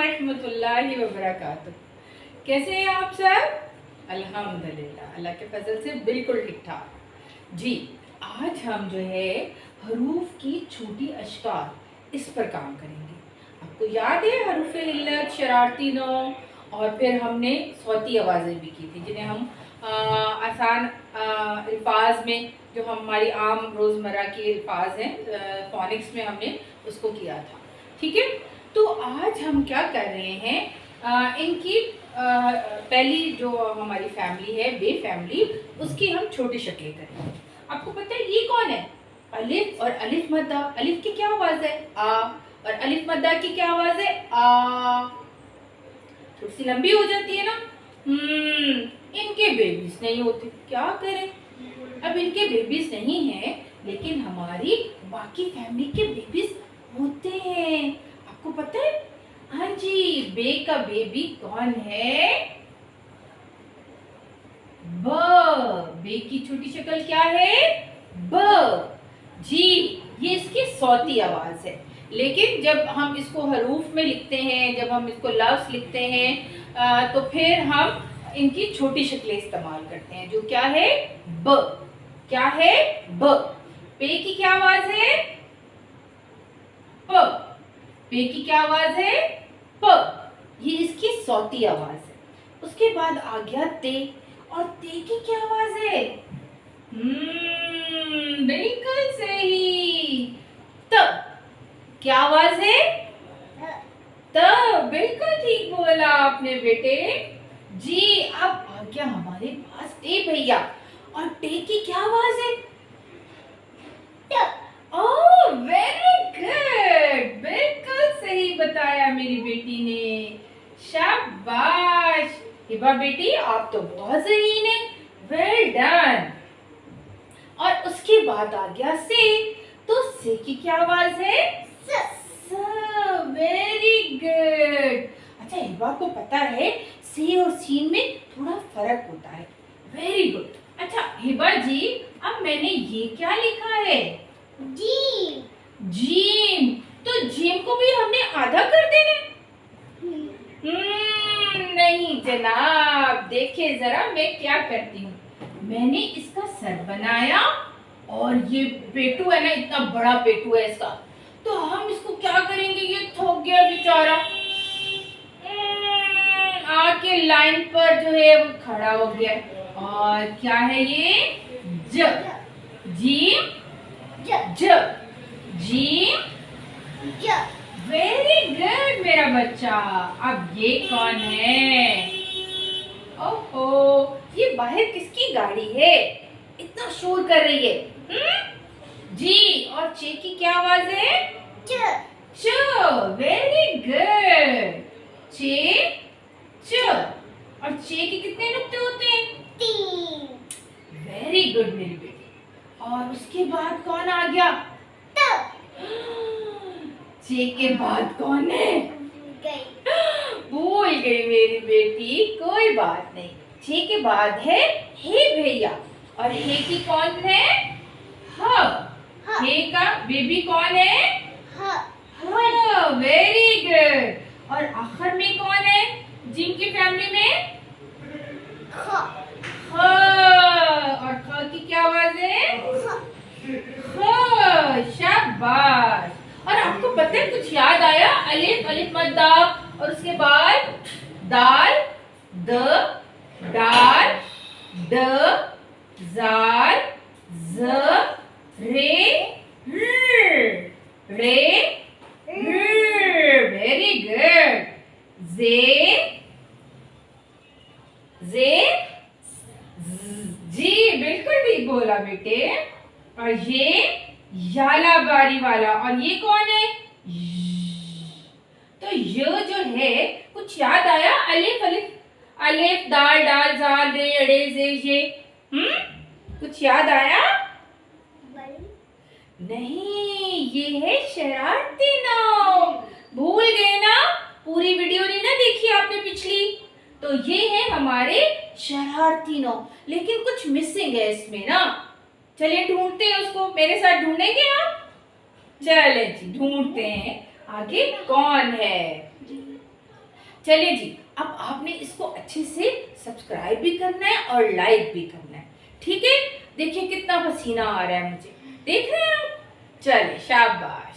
रहमतुल्लाहि व बरकातुहू। कैसे हैं आप सब? अल्हम्दुलिल्लाह, अल्लाह के फजल से बिल्कुल ठीक ठाक जी। आज हम जो है हरूफ की छोटी अशकार इस पर काम करेंगे। आपको याद है हरूफ इल्लत, शरारती नौ, और फिर हमने सौती आवाज़ें भी की थी जिन्हें हम आसान अल्फाज में, जो हमारी आम रोज़मर्रा के अल्फाज हैं, फोनिक्स में हमने उसको किया था। ठीक है, तो आज हम क्या कर रहे हैं, इनकी पहली जो हमारी फैमिली है बे फैमिली, उसकी हम छोटी शक्लें करेंगे। आपको पता है ये कौन है? अलिफ और अलिफ मद्दा। अलिफ की क्या आवाज है? आ। और अलिफ मद्दा की क्या आवाज है? आ। थोड़ी सी लंबी हो जाती है ना। इनके बेबीज नहीं होते, क्या करें? अब इनके बेबीज नहीं है, लेकिन हमारी बाकी फैमिली के बेबीज होते हैं। आपको पता है? हाँ जी, बे का बेबी कौन है? ब। बे की छोटी शक्ल क्या है? ब जी। ये इसकी सौती आवाज है, लेकिन जब हम इसको हरूफ में लिखते हैं, जब हम इसको लफ्ज लिखते हैं, तो फिर हम इनकी छोटी शक्लें इस्तेमाल करते हैं, जो क्या है? ब। क्या है? ब। पे की क्या आवाज है? प। पे की क्या आवाज है? प। ये इसकी सौती आवाज है। उसके बाद आ गया ते, और ते की क्या आवाज है? बिल्कुल सही, त। क्या आवाज है? त। बिल्कुल ठीक बोला आपने बेटे जी। अब आ गया हमारे पास टे भैया, और टे की क्या आवाज है? ओह वेरी गुड, बिल्कुल सही बताया मेरी बेटी ने, शाबाश। हिबा बेटी आप तो बहुत ज़हीन है, वेल डन। और उसके बाद आ गया से, तो से की क्या आवाज है? स। Very good. अच्छा, हिबा को पता है से और सीन में थोड़ा फर्क होता है, वेरी गुड। अच्छा हिबा जी, अब मैंने ये क्या लिखा है? जीम। जीम, तो जीम को भी हमने आधा कर देना? नहीं जनाब, देखिए जरा मैं क्या करती हूँ। मैंने इसका सर बनाया, और ये पेटू है ना, इतना बड़ा पेटू है इसका, तो हम इसको क्या करेंगे? ये थक गया बेचारा, आके लाइन पर जो है वो खड़ा हो गया। और क्या है ये? ज। जीम ज। जीम ज। वेरी गुड मेरा बच्चा। अब ये कौन है? ओहो, ये बाहर किसकी गाड़ी है? इतना शोर कर रही है। जी। और चे की क्या आवाज है? च। च। Very good. चे च। और चे के कितने नुक्ते होते हैं? 3। वेरी गुड मेरी बेटी। और उसके बाद कौन आ गया? त। चे के बाद कौन है? भूल गई मेरी बेटी, कोई बात नहीं। चे के बाद है हे भैया, और हे की कौन है? ह। हे का बेबी कौन है? ह। Very good. और आखिर में कौन है जिनकी फैमिली में? ख। ख। और ख की क्या आवाज है? ख। शाबाश। और आपको पता है कुछ याद आया? अलिफ, अलिफ मद्दा, और उसके बाद दाल, द, डाल, ड, जाल, ज, रे, रे, वेरी गुड। जे, जे, जी बिल्कुल ठीक बोला बेटे। और ये याला बारी वाला, और ये कौन है? तो ये जो है, कुछ याद आया? अलिफ, अलिफ, अलिफ, दाल, डाल, जाल, रे, अड़े, जे, ये, कुछ याद आया? नहीं, ये है शरारती नौ। भूल गए ना? पूरी वीडियो नहीं ना देखी आपने पिछली? तो ये है हमारे शरारती नौ, लेकिन कुछ मिसिंग है इसमें ना। चलिए ढूंढते हैं उसको, मेरे साथ ढूंढेंगे आप? चले जी ढूंढते हैं, आगे कौन है? चलिए जी, अब आपने इसको अच्छे से सब्सक्राइब भी करना है और लाइक भी करना है, ठीक है। देखिए कितना पसीना आ रहा है मुझे, देख रहे हैं आप। चलिए शाबाश।